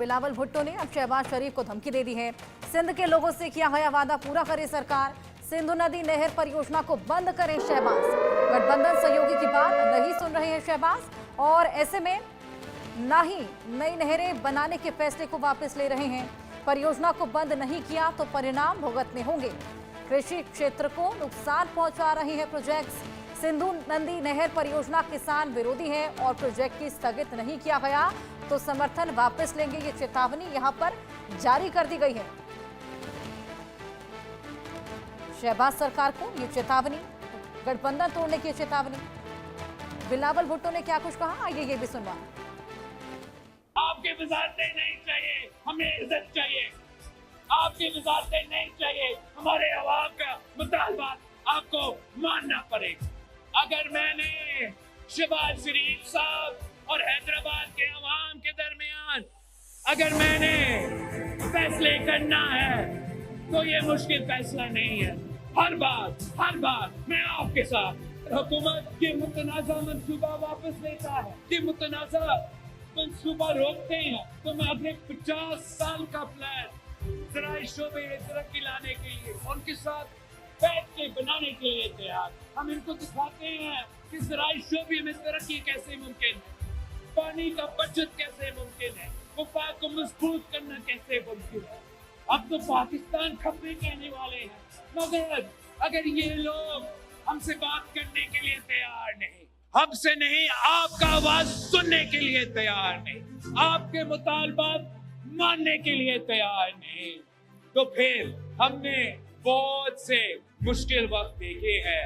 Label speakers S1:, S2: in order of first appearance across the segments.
S1: बिलावल भुट्टो ने अब शहबाज शरीफ को धमकी दे दी है। सिंध के लोगों से किया गया वादा पूरा करे सरकार। सिंधु नदी नहर परियोजना को बंद करें शहबाज। गठबंधन सहयोगी की बात नहीं सुन रहे हैं शहबाज और ऐसे में न ही नई नहरें बनाने के फैसले को वापस ले रहे हैं। परियोजना को बंद नहीं किया तो परिणाम भुगतने होंगे। कृषि क्षेत्र को नुकसान पहुंचा रही है प्रोजेक्ट्स। सिंधु नदी नहर परियोजना किसान विरोधी है और प्रोजेक्ट की स्थगित नहीं किया गया तो समर्थन वापस लेंगे, ये चेतावनी यहां पर जारी कर दी गई है। शहबाज सरकार को ये चेतावनी, गठबंधन तोड़ने की चेतावनी। बिलावल भुट्टो ने क्या कुछ कहा, आइए ये भी सुनवा।
S2: आपके वजारतें नहीं चाहिए, हमें इज्जत चाहिए। आपकी वजारतें नहीं चाहिए, हमारे अवाम का मुतालबात आपको मानना पड़ेगा। अगर मैंने शहबाज शरीफ साहब और हैदराबाद के अवाम के दरमियान अगर मैंने फैसले करना है तो ये मुश्किल फैसला नहीं है। हर बार मैं आपके साथ हुकूमत के मुतनाज़ा मंसूबा वापस लेता है, कि मुतनाज़ा मंसूबा रोकते हैं तो मैं अपने 50 साल का प्लान ज़राई शोबे में तरक्की लाने के लिए उनके साथ बैठ के बनाने के लिए तैयार। हम इनको दिखाते हैं कि ज़राई शोबे में तरक्की कैसे मुमकिन है, पानी का बचत कैसे मुमकिन है, वफा को मजबूत करना कैसे मुमकिन है। अब तो पाकिस्तान खपे कहने वाले हैं, मगर अगर ये लोग हमसे बात करने के लिए तैयार नहीं, हमसे नहीं, आपका आवाज सुनने के लिए तैयार नहीं, आपके मुतालबात मानने के लिए तैयार नहीं, तो फिर हमने बहुत से मुश्किल वक्त देखे हैं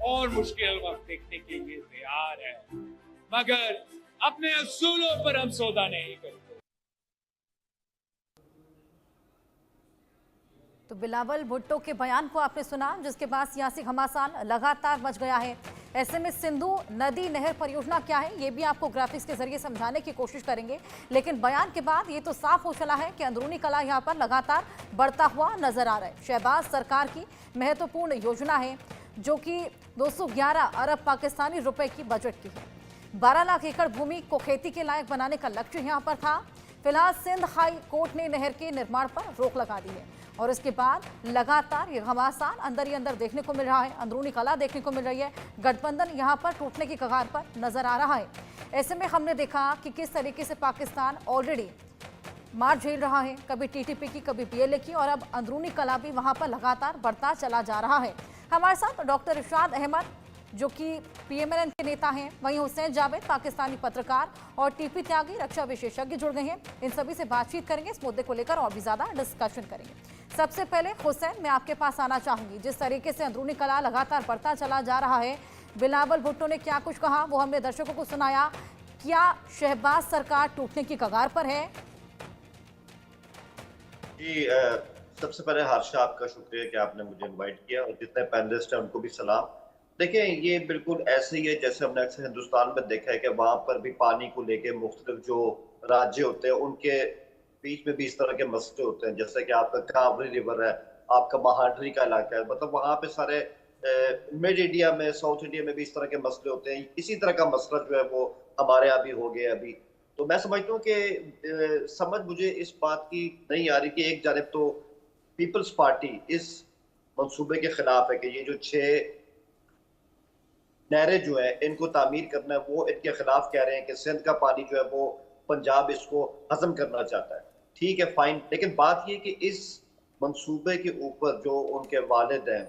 S2: और मुश्किल वक्त देखने के लिए तैयार है, मगर अपने असूलों पर हम सौदा नहीं करते।
S1: तो बिलावल भुट्टो के बयान को आपने सुना, जिसके बाद सियासी घमासान लगातार मच गया है। ऐसे में सिंधु नदी नहर परियोजना क्या है ये भी आपको ग्राफिक्स के जरिए समझाने की कोशिश करेंगे, लेकिन बयान के बाद ये तो साफ हो चला है कि अंदरूनी कला यहाँ पर लगातार बढ़ता हुआ नजर आ रहा है। शहबाज सरकार की महत्वपूर्ण योजना है जो कि 211 अरब पाकिस्तानी रुपए की बजट की है। 12 लाख एकड़ भूमि को खेती के लायक बनाने का लक्ष्य यहाँ पर था। फिलहाल सिंध हाई कोर्ट ने नहर के निर्माण पर रोक लगा दी है और इसके बाद लगातार ये घमासान अंदर ही अंदर देखने को मिल रहा है, अंदरूनी कला देखने को मिल रही है। गठबंधन यहाँ पर टूटने की कगार पर नजर आ रहा है। ऐसे में हमने देखा कि किस तरीके से पाकिस्तान ऑलरेडी मार झेल रहा है, कभी टीटीपी की, कभी पीएलए की, और अब अंदरूनी कला भी वहाँ पर लगातार बढ़ता चला जा रहा है। हमारे साथ डॉक्टर इरशाद अहमद जो कि पीएमएलएन के नेता हैं, वहीं हुसैन जावेद पाकिस्तानी पत्रकार और टीपी त्यागी रक्षा विशेषज्ञ जुड़ गए हैं। इन सभी से बातचीत करेंगे, इस मुद्दे को लेकर और भी ज्यादा डिस्कशन करेंगे। सबसे पहले हुसैन, मैं आपके पास आना चाहूंगी। जिस तरीके से अंदरूनी कला लगातार बढ़ता चला जा रहा है, बिलावल भुट्टो ने क्या कुछ कहा वो हमने दर्शकों को सुनाया। क्या शहबाज सरकार टूटने की कगार पर है?
S3: जी, सबसे पहले हर्षा आपका शुक्रिया कि आपने मुझे इनवाइट किया और जितने पैनलिस्ट हैं उनको भी सलाम। देखिए, ये बिल्कुल ऐसे ही है जैसे हमने अक्सर हिंदुस्तान में देखा है कि वहां पर भी पानी को लेके मुख्तलिफ जो राज्य होते हैं उनके बीच में भी इस तरह के मसले होते हैं। जैसे कि आपका कावरी रिवर है, आपका महांडरी का इलाका है, मतलब वहां पे सारे मिड इंडिया में, साउथ इंडिया में भी इस तरह के मसले होते हैं। इसी तरह का मसला जो है वो हमारे यहाँ भी हो गया अभी। तो मैं समझता हूँ कि समझ मुझे इस बात की नहीं आ रही कि एक जानिब तो पीपल्स पार्टी इस मंसूबे के खिलाफ है कि ये जो 6 नहरें जो है इनको तामीर करना है, वो इनके खिलाफ कह रहे हैं कि सिंध का पानी जो है वो पंजाब इसको हजम करना चाहता है। ठीक है, फाइन, लेकिन बात ये कि इस मंसूबे के ऊपर जो उनके वालिद हैं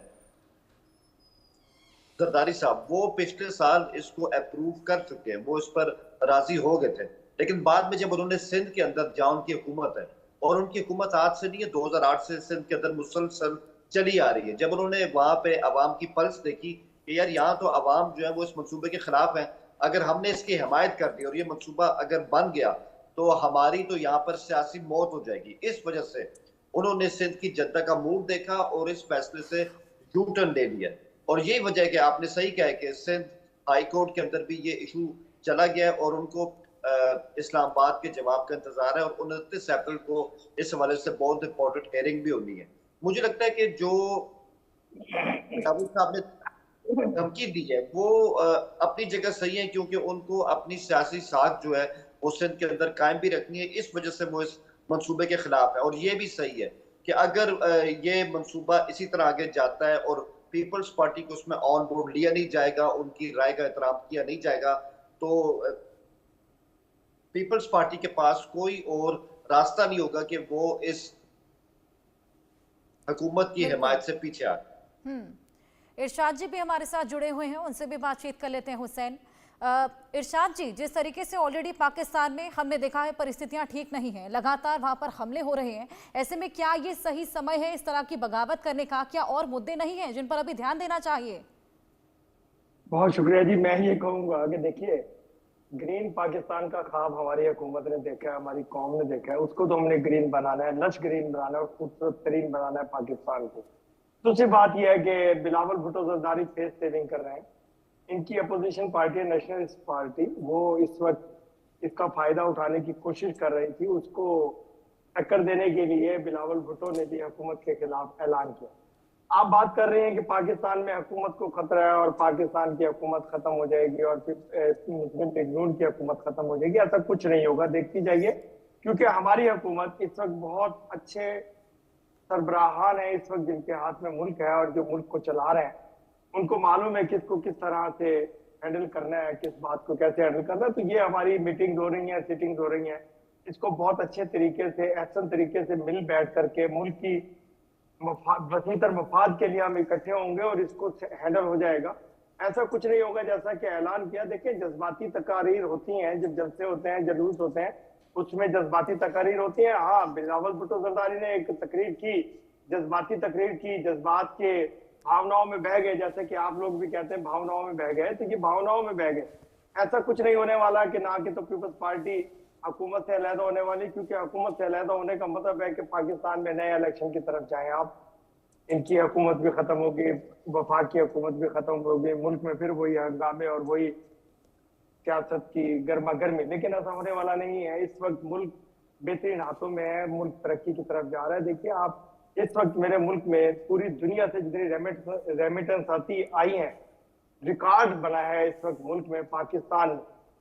S3: जरदारी साहब, वो पिछले साल इसको अप्रूव कर चुके हैं, वो इस पर राजी हो गए थे। लेकिन बाद में जब उन्होंने सिंध के अंदर, जहाँ उनकी हुकूमत है, और उनकी हुकूमत आज से नहीं है, 2008 से सिंध के अंदर मुसलसल चली आ रही है, जब उन्होंने वहां पे अवाम की पल्स देखी कि यार यहाँ तो अवाम जो है वो इस मंसूबे के खिलाफ है, अगर हमने इसकी हिमायत कर दी और ये मंसूबा अगर बन गया तो हमारी तो यहाँ पर सियासी मौत हो जाएगी। इस वजह से उन्होंने सिंध की जनता का मूड देखा और इस फैसले से यू टर्न ले लिया। और यही वजह है कि आपने सही कहा कि सिंध हाई कोर्ट के अंदर भी ये इशू चला गया और उनको इस्लामाबाद के जवाब का इंतजार है और 29 अप्रैल को इस हवाले से बहुत इंपॉर्टेंट हेयरिंग भी होनी है। मुझे लगता है कि जो साहब ने धमकी दी है वो अपनी जगह सही है, क्योंकि उनको अपनी सियासी साख जो है वो सिंध के अंदर कायम भी रखनी है। इस वजह से वो इस मंसूबे के खिलाफ है। और ये भी सही है कि अगर ये मंसूबा इसी तरह आगे जाता है और पीपल्स पार्टी को उसमें ऑन बोर्ड लिया नहीं जाएगा, उनकी राय का एहतराम किया नहीं जाएगा, तो पीपल्स पार्टी के पास कोई और रास्ता नहीं होगा कि वो इस हुकूमत की हिमायत से पीछे आ।
S1: इरशाद जी भी हमारे साथ जुड़े हुए हैं, उनसे भी बातचीत कर लेते हैं। हुसैन, इरशाद जी, जिस तरीके से ऑलरेडी पाकिस्तान में हमने देखा है परिस्थितियां ठीक नहीं हैं, लगातार वहां पर हमले हो रहे हैं, ऐसे में क्या ये सही समय है इस तरह की बगावत करने का? क्या और मुद्दे नहीं हैं जिन पर अभी ध्यान देना चाहिए?
S4: बहुत शुक्रिया जी। मैं ये कहूंगा कि देखिए, ग्रीन पाकिस्तान का ख्वाब हमारी हुकूमत ने देखा है, हमारी कौम ने देखा है, उसको तो हमने ग्रीन बनाना है, लश ग्रीन बनाना है और खूबसूरत तरीन बनाना है पाकिस्तान को। दूसरी बात यह है कि बिलावल भुट्टो जरदारी फेस सेविंग कर रहे हैं। इनकी अपोजिशन पार्टी है नेशनलिस्ट पार्टी, वो इस वक्त इसका फायदा उठाने की कोशिश कर रही थी। उसको टक्कर देने के लिए बिलावल भुट्टो ने भी हुकूमत के खिलाफ ऐलान किया। आप बात कर रहे हैं कि पाकिस्तान में हुकूमत को खतरा है और पाकिस्तान की हुकूमत खत्म हो जाएगी और फिर मुस्लिम लीग नून की हुकूमत खत्म हो जाएगी। ऐसा कुछ नहीं होगा, देखती जाइए, क्योंकि हमारी हुकूमत इस वक्त बहुत अच्छे सरबराहान है इस वक्त जिनके हाथ में मुल्क है और जो मुल्क को चला रहे हैं, उनको मालूम है किसको किस तरह से हैंडल करना है, किस बात को कैसे हैंडल करना है। तो ये हमारी मीटिंग हो रही है, सिटिंग हो रही है, इसको बहुत अच्छे तरीके से, एहसन तरीके से मिल बैठ करके मुल्क की वसीतर मफाद के लिए हम इकट्ठे होंगे और इसको हैंडल हो जाएगा। ऐसा कुछ नहीं होगा जैसा कि ऐलान किया। देखिए, जज्बाती तकारीर होती हैं, जब जलसे होते हैं, जलूस होते हैं, उसमें जज्बाती तकारीर होती है। हाँ, बिलावल भुट्टो जरदारी ने एक तकरीर की, जज्बाती तकरीर की, जज्बात के भावनाओं में बह गए, जैसे कि आप लोग भी कहते हैं भावनाओं में बह गए, तो ये भावनाओं में बह गए। ऐसा कुछ नहीं होने वाला कि ना कि तो पीपल्स पार्टी हुकूमत से अलहदा होने वाली, क्योंकि हुकूमत से अलहदा होने का मतलब है कि पाकिस्तान में नए इलेक्शन की तरफ जाएं आप। इनकी हुकूमत भी खत्म होगी, वफाक की हुकूमत भी खत्म होगी, मुल्क में फिर वही हंगामे और वही सियासत की गर्मा गर्मी। लेकिन ऐसा होने वाला नहीं है। इस वक्त मुल्क बेहतरीन हाथों में है, मुल्क तरक्की की तरफ जा रहा है। देखिए, आप इस वक्त मेरे मुल्क में पूरी दुनिया से जितनी रेमिटेंस आती आई है, रिकॉर्ड बना है इस वक्त मुल्क में पाकिस्तान।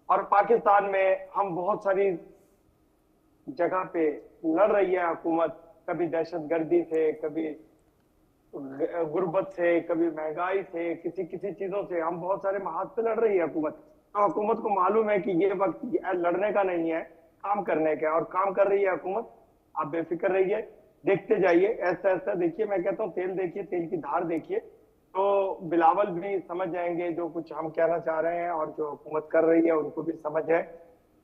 S4: और पाकिस्तान में हम बहुत सारी जगह पे लड़ रही है हुकूमत, कभी दहशतगर्दी से, कभी गुर्बत से, कभी महंगाई से, किसी किसी चीजों से हम बहुत सारे महाज पे लड़ रही है हुकूमत। तो हुकूमत को मालूम है कि ये वक्त लड़ने का नहीं है, काम करने का, और काम कर रही है हुकूमत। आप बेफिक्र रहिए, देखते जाइए, ऐसा ऐसा देखिए। मैं कहता हूँ तेल देखिए, तेल की धार देखिए, तो बिलावल भी समझ जाएंगे जो कुछ हम कहना चाह रहे हैं, और जो हुकूमत कर रही है उनको भी समझ है।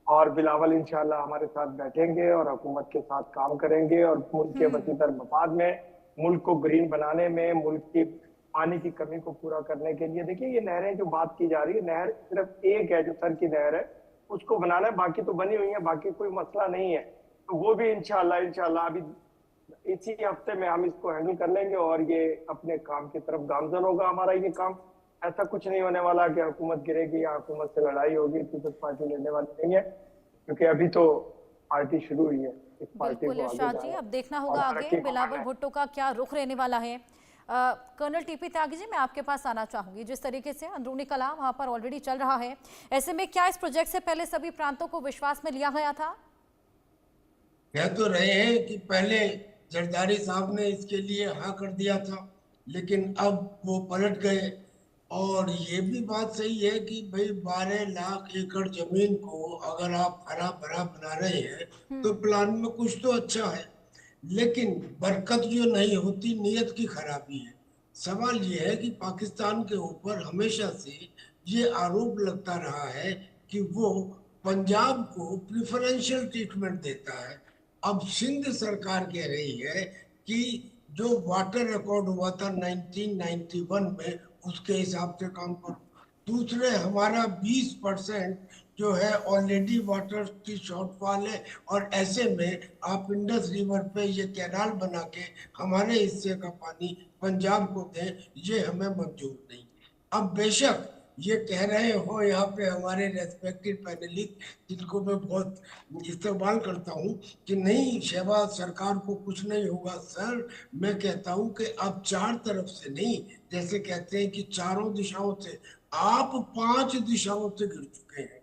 S4: और बिलावल इंशाल्लाह हमारे साथ बैठेंगे और हुकूमत के साथ काम करेंगे और मुल्क के वसीतर मफाद में, मुल्क को ग्रीन बनाने में, मुल्क की पानी की कमी को पूरा करने के लिए। देखिए, ये नहरें जो बात की जा रही है, नहर सिर्फ एक है जो सर की नहर है, उसको बनाना है, बाकी तो बनी हुई है, बाकी कोई मसला नहीं है। तो वो भी इंशाल्लाह अभी इसी हफ्ते में हम इसको हैंडल कर लेंगे और ये अपने काम की तरफ गामजन होगा हमारा ये काम। ऐसा कुछ नहीं होने वाला कि हुकूमत गिरेगी या हुकूमत से लड़ाई होगी, पीपल्स पार्टी लेने वाली नहीं है, क्योंकि अभी तो पार्टी शुरू हुई है। इस पार्टी को
S1: इरशाद जी, अब देखना होगा आगे बिलावल भुट्टो का क्या रुख रहने वाला है। कर्नल टीपी त्यागी जी, मैं आपके पास आना चाहूंगी। जिस तरीके से अंदरूनी कलाम वहां पर ऑलरेडी चल रहा है, ऐसे में क्या इस प्रोजेक्ट से पहले सभी प्रांतों को विश्वास में लिया गया था?
S5: कह तो रहे हैं कि पहले जरदारी साहब ने इसके लिए हाँ कर दिया था, लेकिन अब वो पलट गए। और ये भी बात सही है कि भाई 12 लाख एकड़ जमीन को अगर आप हरा भरा बना रहे हैं तो प्लान में कुछ तो अच्छा है, लेकिन बरकत जो नहीं होती नीयत की खराबी है। सवाल ये है कि पाकिस्तान के ऊपर हमेशा से ये आरोप लगता रहा है कि वो पंजाब को प्रिफरेंशियल ट्रीटमेंट देता है। अब सिंध सरकार कह रही है कि जो वाटर रिकॉर्ड हुआ था 1991 में, उसके हिसाब से काम करो। दूसरे, हमारा 20% जो है ऑलरेडी वाटर की शॉर्टफॉल है, और ऐसे में आप इंडस रिवर पे ये कैनाल बना के हमारे हिस्से का पानी पंजाब को दें, ये हमें मंजूर नहीं। अब बेशक ये कह रहे हो यहाँ पे हमारे रेस्पेक्टेड पैनलिस्ट, जिनको मैं बहुत इस्तेमाल करता हूँ, कि नहीं शहबाज सरकार को कुछ नहीं होगा। सर, मैं कहता हूँ कि आप चार तरफ से नहीं, जैसे कहते हैं कि चारों दिशाओं से, आप 5 दिशाओं से गिर चुके हैं।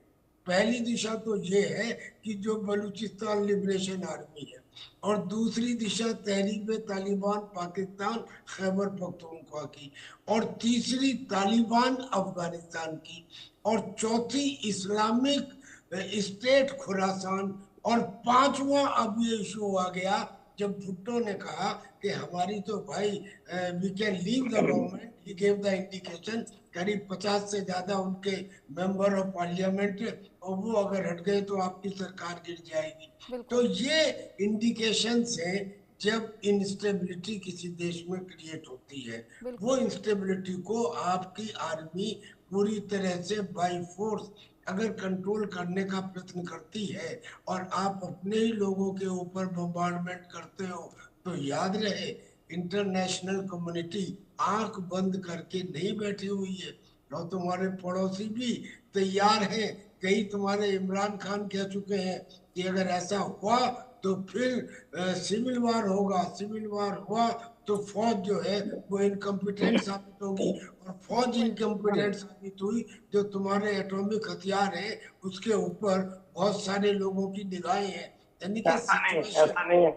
S5: पहली दिशा तो ये है कि जो बलूचिस्तान लिबरेशन आर्मी है, और दूसरी दिशा तहरीक तालिबान पाकिस्तान खैबर पख्तूनख्वा की, और तीसरी तालिबान अफगानिस्तान की, और चौथी इस्लामिक स्टेट खुरासान, और पांचवा अब ये इशू आ गया जब भुट्टो ने कहा कि हमारी तो भाई we can leave the government, he give the indication. करीब 50 से ज्यादा उनके मेंबर ऑफ पार्लियामेंट, और वो अगर हट गए तो आपकी सरकार गिर जाएगी। तो ये इंडिकेशंस हैं जब इंस्टेबिलिटी किसी देश में क्रिएट होती है। वो इंस्टेबिलिटी को आपकी आर्मी पूरी तरह से बाय फोर्स अगर कंट्रोल करने का प्रयत्न करती है और आप अपने ही लोगों के ऊपर बम्बार्डमेंट करते हो, तो याद रहे इंटरनेशनल कम्युनिटी आंख बंद करके नहीं बैठी हुई है, और तुम्हारे पड़ोसी भी तैयार हैं। कई तुम्हारे इमरान खान कह चुके हैं कि अगर ऐसा हुआ तो फिर सिविल वार होगा, सिविल वार हुआ तो फौज जो है वो इनकम्पिटेंट साबित होगी, और फौज इनकम्पिटेंट साबित हुई जो तुम्हारे एटॉमिक हथियार है उसके ऊपर बहुत सारे लोगों की निगाहें हैं। यानी कि
S4: ऐसा नहीं है।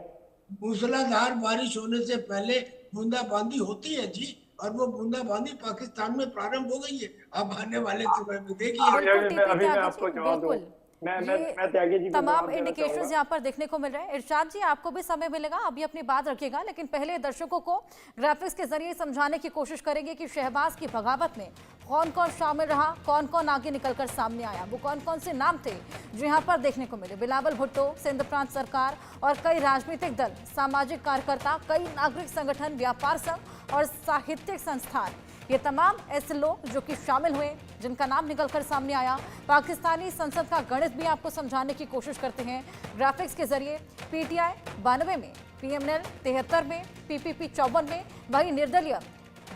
S5: मूसलाधार बारिश होने से पहले बूंदाबांदी होती है जी, और वो बूंदाबांदी पाकिस्तान में प्रारंभ हो गई है। अब आने वाले समय में देखिए।
S4: अभी मैं आपको जवाब दूं। मैं त्यागी जी को
S1: तमाम इंडिकेशंस यहाँ पर देखने को मिल रहे हैं। इरशाद जी, आपको भी समय मिलेगा, अभी अपनी बात रखिएगा, लेकिन पहले दर्शकों को ग्राफिक्स के जरिए समझाने की कोशिश करेंगे कि शहबाज की बगावत में कौन कौन शामिल रहा, कौन कौन आगे निकलकर सामने आया, वो कौन कौन से नाम थे जो यहाँ पर देखने को मिले। बिलावल भुट्टो, सिंध प्रांत सरकार और कई राजनीतिक दल, सामाजिक कार्यकर्ता, कई नागरिक संगठन, व्यापार संघ और साहित्यिक संस्थान, ये तमाम ऐसे लोग जो कि शामिल हुए, जिनका नाम निकलकर सामने आया। पाकिस्तानी संसद का गणित भी आपको समझाने की कोशिश करते हैं ग्राफिक्स के जरिए। पीटीआई 92 में, पीएमएल 73 में, पीपीपी 54 में, वही निर्दलीय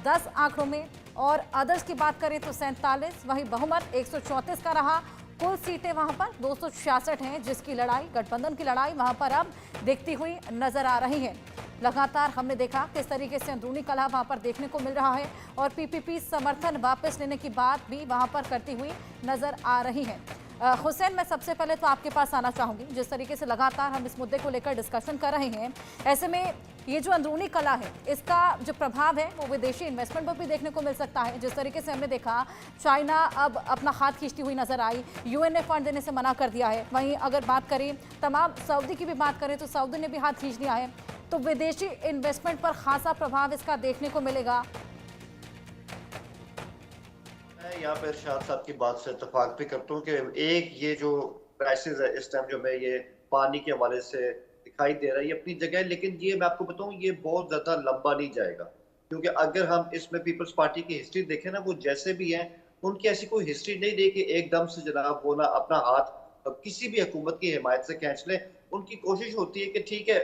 S1: 10 आंकड़ों में, और अदर्स की बात करें तो 47, वही बहुमत 134 का रहा। कुल सीटें वहां पर 266 हैं, जिसकी लड़ाई, गठबंधन की लड़ाई वहां पर अब दिखती हुई नजर आ रही है। लगातार हमने देखा किस तरीके से अंदरूनी कलह वहां पर देखने को मिल रहा है, और पीपीपी समर्थन वापस लेने की बात भी वहां पर करती हुई नजर आ रही है। हुसैन, मैं सबसे पहले तो आपके पास आना चाहूंगी। जिस तरीके से लगातार हम इस मुद्दे को लेकर डिस्कशन कर रहे हैं, ऐसे में ये जो अंदरूनी कला है, इसका जो प्रभाव है वो विदेशी इन्वेस्टमेंट पर भी देखने को मिल सकता है। जिस तरीके से हमने देखा चाइना अब अपना हाथ खींचती हुई नजर आई, यूएन ने फंड देने से मना कर दिया है। वहीं अगर बात करें तमाम सऊदी की भी बात करें तो सऊदी ने भी हाथ खींच लिया है, तो विदेशी इन्वेस्टमेंट पर खासा प्रभाव इसका देखने को मिलेगा।
S3: मैं यहाँ पे इरशाद साहब की बात से इत्तेफाक भी करता हूँ कि एक ये जो क्राइसिस है इस टाइम जो हमें ये पानी के हवाले से दिखाई दे रहा है, ये अपनी जगह है, लेकिन ये मैं आपको बताऊं ये बहुत ज्यादा लंबा नहीं जाएगा, क्योंकि अगर हम इसमें पीपल्स पार्टी की हिस्ट्री देखें ना, वो जैसे भी हैं उनकी ऐसी कोई हिस्ट्री नहीं रही कि एकदम से जनाब वो ना अपना हाथ किसी भी हुकूमत की हिमायत से खींच ले। उनकी कोशिश होती है कि ठीक है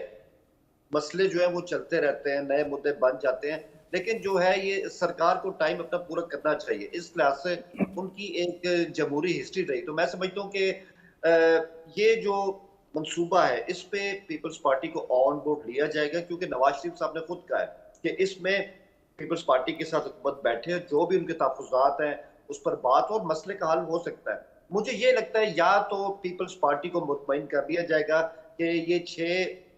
S3: मसले जो है वो चलते रहते हैं, नए मुद्दे बन जाते हैं, लेकिन जो है ये सरकार को टाइम अपना पूरा करना चाहिए। इस लिहाज से उनकी एक जमहूरी हिस्ट्री रही। तो मैं समझता हूँ कि ये जो मंसूबा है इस पे पीपल्स पार्टी को ऑन बोर्ड लिया जाएगा, क्योंकि नवाज शरीफ साहब ने खुद कहा है कि इसमें पीपल्स पार्टी के साथ हुकूमत बैठे, जो भी उनके तहफ़्फ़ुज़ात हैं उस पर बात और मसले का हल हो सकता है। मुझे ये लगता है या तो पीपल्स पार्टी को मुतमईन कर दिया जाएगा कि ये 6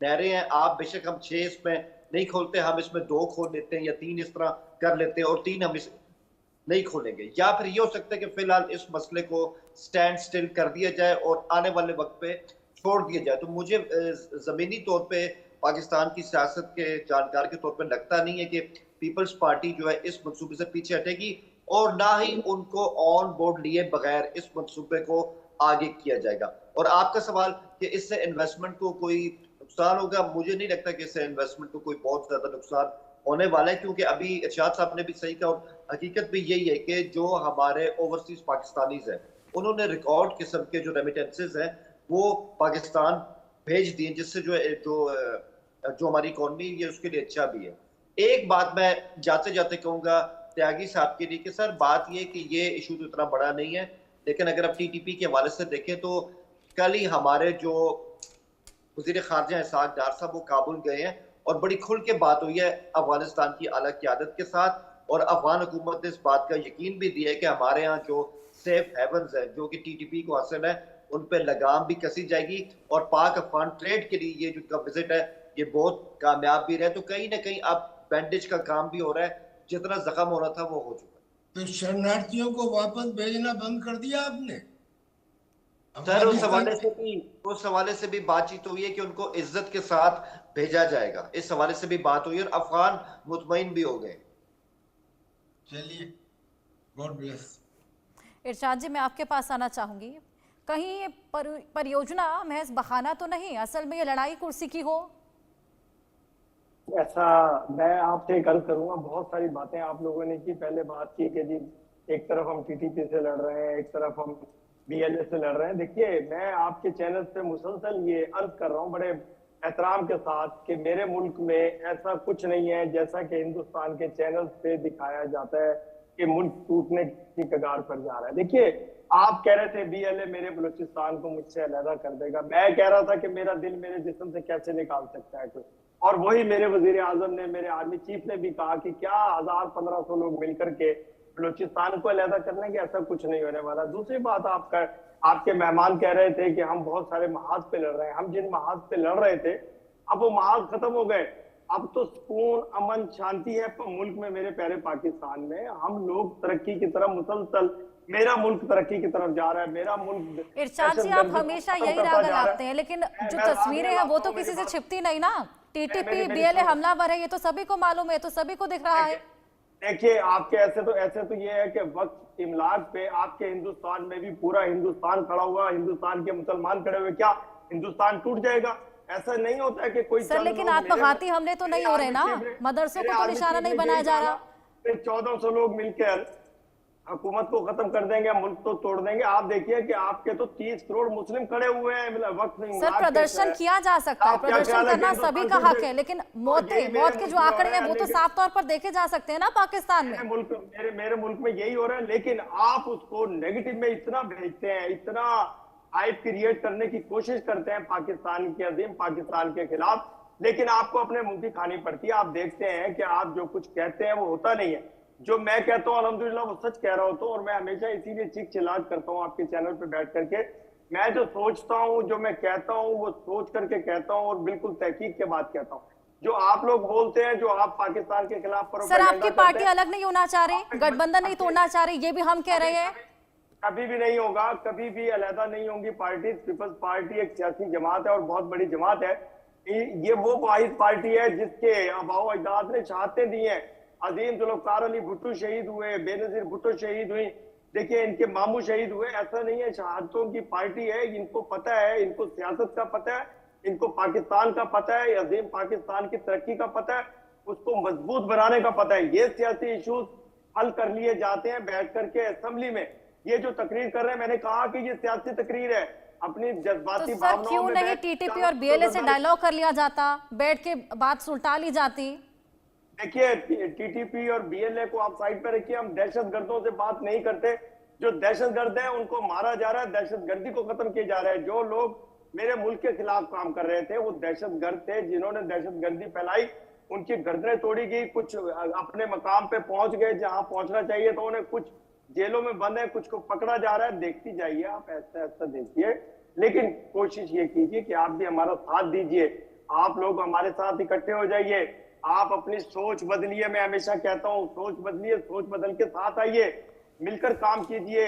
S3: नहरें हैं, आप बेशक हम 6 इसमें नहीं खोलते, हम इसमें 2 खोल लेते हैं या 3 इस तरह कर लेते हैं और 3 हम इस नहीं खोलेंगे, या फिर ये हो सकता है कि फिलहाल इस मसले को स्टैंड स्टिल कर दिया जाए और आने वाले वक्त पे छोड़ दिया जाए। तो मुझे जमीनी तौर पे पाकिस्तान की सियासत के जानकार के तौर पे लगता नहीं है कि पीपल्स पार्टी जो है इस मंसूबे से पीछे हटेगी, और ना ही उनको ऑन बोर्ड लिए बगैर इस मंसूबे को आगे किया जाएगा। और आपका सवाल कि इससे इन्वेस्टमेंट को कोई नुकसान होगा, मुझे नहीं लगता कि इससे इन्वेस्टमेंट को कोई बहुत ज्यादा नुकसान होने वाला है, क्योंकि अभी इरशाद साहब ने भी सही कहा और हकीकत भी यही है कि जो हमारे ओवरसीज पाकिस्तानीज हैं उन्होंने रिकॉर्ड किस्म के जो रेमिटेंसेज हैं वो पाकिस्तान भेज दिए, जिससे जो हमारी इकोनॉमी है उसके लिए अच्छा भी है। एक बात मैं जाते जाते कहूंगा त्यागी साहब के लिए कि सर बात ये कि ये इशू तो इतना बड़ा नहीं है, लेकिन अगर आप टीटीपी के हवाले से देखें तो कल ही हमारे जो वज़ीर ख़ारजा इसाक डार साहब वो काबुल गए हैं और बड़ी खुल के बात हुई है अफगानिस्तान की आला क़यादत के साथ, और अफगान हुकूमत ने इस बात का यकीन भी दिया है कि हमारे यहाँ जो सेफ हेवन्स है जो कि टीटीपी को हासिल है उन पे लगाम भी कसी जाएगी और पाक अफगान ट्रेड के लिए ये जो विजिट है ये बहुत कामयाब भी रहे। तो कहीं ना कहीं अब बैंडेज का काम भी हो रहा है, जितना जख्म हो रहा था वो हो चुका है।
S5: तो शरणार्थियों को वापस भेजना बंद कर दिया आपने?
S3: सर उस हवाले से भी बातचीत हुई है कि उनको इज्जत के साथ भेजा जाएगा, इस हवाले से भी बात हुई और अफगान मुतमईन भी हो गए।
S5: चलिए, गॉड ब्लेस।
S1: इरशाद जी, मैं आपके पास आना चाहूंगी। कहीं ये परियोजना महज बहाना तो नहीं, असल में ये लड़ाई कुर्सी की हो?
S4: ऐसा मैं आपसे एक अर्ज करूंगा, बहुत सारी बातें आप लोगों ने की। पहले बात की कि जी एक तरफ हम टीटीपी से लड़ रहे हैं, एक तरफ हम बीएलए से लड़ रहे हैं। देखिए, मैं आपके चैनल पे मुसलसल ये अर्ज कर रहा हूँ बड़े एहतराम के साथ कि मेरे मुल्क में ऐसा कुछ नहीं है जैसा कि हिंदुस्तान के चैनल पे दिखाया जाता है कि मुल्क टूटने की कगार पर जा रहा है। देखिए, आप कह रहे थे बीएलए मेरे बलूचिस्तान को मुझसे अलहदा कर देगा। मैं कह रहा था कि मेरा दिल मेरे जिस्म से कैसे निकाल सकता है कोई, और वही मेरे वजीर आजम ने, मेरे आर्मी चीफ ने भी कहा कि क्या 1000-1500 लोग मिलकर के बलूचिस्तान को अलहदा करने के, ऐसा कुछ नहीं होने वाला। दूसरी बात, आपके मेहमान कह रहे थे कि हम बहुत सारे महाज पे लड़ रहे हैं। हम जिन महाज पे लड़ रहे थे अब वो महाज खत्म हो गए। अब तो सुकून, अमन, शांति है मुल्क में, मेरे प्यारे पाकिस्तान में। हम लोग तरक्की की तरफ मुसलसल, मेरा मुल्क तरक्की की तरफ जा रहा है। मेरा मुल्क,
S1: इरशाद जी, आप हमेशा यही राग लाते हैं, लेकिन जो तस्वीरें हैं वो तो किसी से छिपती नहीं ना। टीटीपी बीएलए हमलावर है, ये तो सभी को मालूम है, तो सभी को दिख रहा है।
S4: देखिए, आपके ऐसे तो ये है कि वक्त इमलाक पे आपके हिंदुस्तान में भी पूरा हिंदुस्तान खड़ा हुआ, हिंदुस्तान के मुसलमान खड़े हुए, क्या हिंदुस्तान टूट जाएगा? ऐसा नहीं होता है कि कोई
S1: सर, लेकिन आत्मघाती हमले तो नहीं हो रहे ना, मदरसों को तो निशाना नहीं बनाया जा रहा।
S4: 1400 लोग मिलकर हुकूमत को खत्म कर देंगे, मुल्क तो तोड़ देंगे। आप देखिए कि आपके तो 30 करोड़ मुस्लिम खड़े हुए हैं। मतलब वक्त
S1: सर, प्रदर्शन किया जा सकता है, प्रदर्शन करना सभी का हक है, लेकिन मौत के जो आंकड़े हैं वो तो साफ तौर पर देखे जा सकते हैं ना पाकिस्तान में।
S4: मेरे मुल्क में यही हो रहा है, लेकिन आप उसको नेगेटिव में इतना भेजते हैं, इतना हाइप क्रिएट करने की कोशिश करते हैं पाकिस्तान के अजीम पाकिस्तान के खिलाफ, लेकिन आपको अपने मुंह की खानी पड़ती है। आप देखते हैं कि आप जो कुछ कहते हैं वो होता नहीं है। जो मैं कहता हूँ अल्हम्दुलिल्लाह वो सच कह रहा होता हूँ, और मैं हमेशा इसीलिए चीख चिल्लाहट करता हूँ आपके चैनल पे बैठ करके। मैं जो सोचता हूँ, जो मैं कहता हूँ, वो सोच करके कहता हूँ और बिल्कुल तहकीक के बाद कहता हूँ। जो आप लोग बोलते हैं, जो आप पाकिस्तान के खिलाफ
S1: सर, आपकी पार्टी अलग नहीं होना चाह रही, गठबंधन नहीं तोड़ना चाह रही, ये भी हम कह रहे हैं।
S4: कभी भी नहीं होगा, कभी भी अलहदा नहीं होंगी पार्टी। पीपल्स पार्टी एक सियासी जमात है और बहुत बड़ी जमात है। ये वो वाहिद पार्टी है जिसके आबाओ अजदाद ने शहादतें दी हैं। अजीम जुल्फ़िकार अली भुट्टो शहीद हुए, बेनजीर भुट्टो शहीद हुई, देखिए इनके मामू शहीद हुए। ऐसा नहीं है, शहादतों की पार्टी है। इनको पता है, इनको सियासत का पता है, इनको पाकिस्तान का पता है, अजीम पाकिस्तान की तरक्की का पता है, उसको मजबूत बनाने का पता है। ये सियासी इशूज हल कर लिए जाते हैं बैठ करके असेंबली में। ये जो तकरीर कर रहे हैं, मैंने कहा कि ये सियासी तकरीर है, अपनी जज्बाती
S1: भावनाओं में। क्यों नहीं टीटीपी और बीएलए से डायलॉग कर लिया जाता, बैठ के बात सुलटा ली जाती?
S4: देखिए, टीटीपी और बीएलए को आप साइड पर रखिए। हम दहशतगर्दों से बात नहीं करते। जो दहशतगर्द है उनको मारा जा रहा है, दहशतगर्दी को खत्म किया जा रहा है। जो लोग मेरे मुल्क के खिलाफ काम कर रहे थे वो दहशतगर्द थे, जिन्होंने दहशतगर्दी फैलाई, उनकी गर्दनें तोड़ी गई। कुछ अपने मकाम पे पहुंच गए जहां पहुंचना चाहिए, तो उन्हें कुछ जेलों में बंद है, कुछ को पकड़ा जा रहा है। देखती जाइए आप, ऐसा देखिए, लेकिन कोशिश ये कीजिए कि आप भी हमारा साथ दीजिए। आप लोग हमारे साथ इकट्ठे हो जाइए, आप अपनी सोच बदलिए। मैं हमेशा कहता हूँ सोच बदलिए, सोच बदल के साथ आइए, मिलकर काम कीजिए,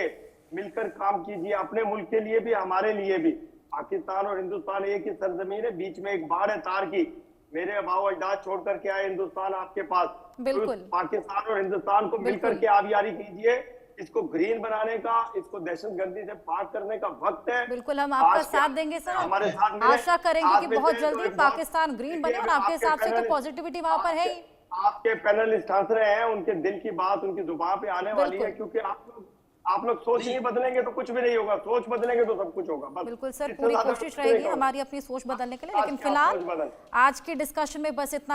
S4: मिलकर काम कीजिए, अपने मुल्क के लिए भी, हमारे लिए भी। पाकिस्तान और हिंदुस्तान एक ही सरजमीन है, बीच में एक बाढ़ है तार की। मेरे अबाओ अजदाद छोड़ करके आए हिंदुस्तान आपके पास।
S1: बिल्कुल।
S4: तो पाकिस्तान और हिंदुस्तान को मिलकर के आप यारी कीजिए। इसको ग्रीन बनाने का, इसको दहशतगर्दी से पाक करने का वक्त है।
S1: बिल्कुल, हम आपका साथ देंगे सर।
S4: हमारे साथ
S1: आशा करेंगे कि बहुत जल्दी पाकिस्तान ग्रीन बने, और आपके हिसाब से तो पॉजिटिविटी वहां पर है ही।
S4: आपके पैनलिस्ट हंस रहे हैं, उनके दिल की बात उनकी जुबान पे आने वाली है, क्योंकि आप लोग सोच नहीं बदलेंगे तो कुछ भी नहीं होगा, सोच बदलेंगे तो सब कुछ होगा। बस
S1: बिल्कुल सर, पूरी कोशिश रहेगी हमारी अपनी सोच बदलने के लिए, लेकिन फिलहाल आज की डिस्कशन में बस इतना।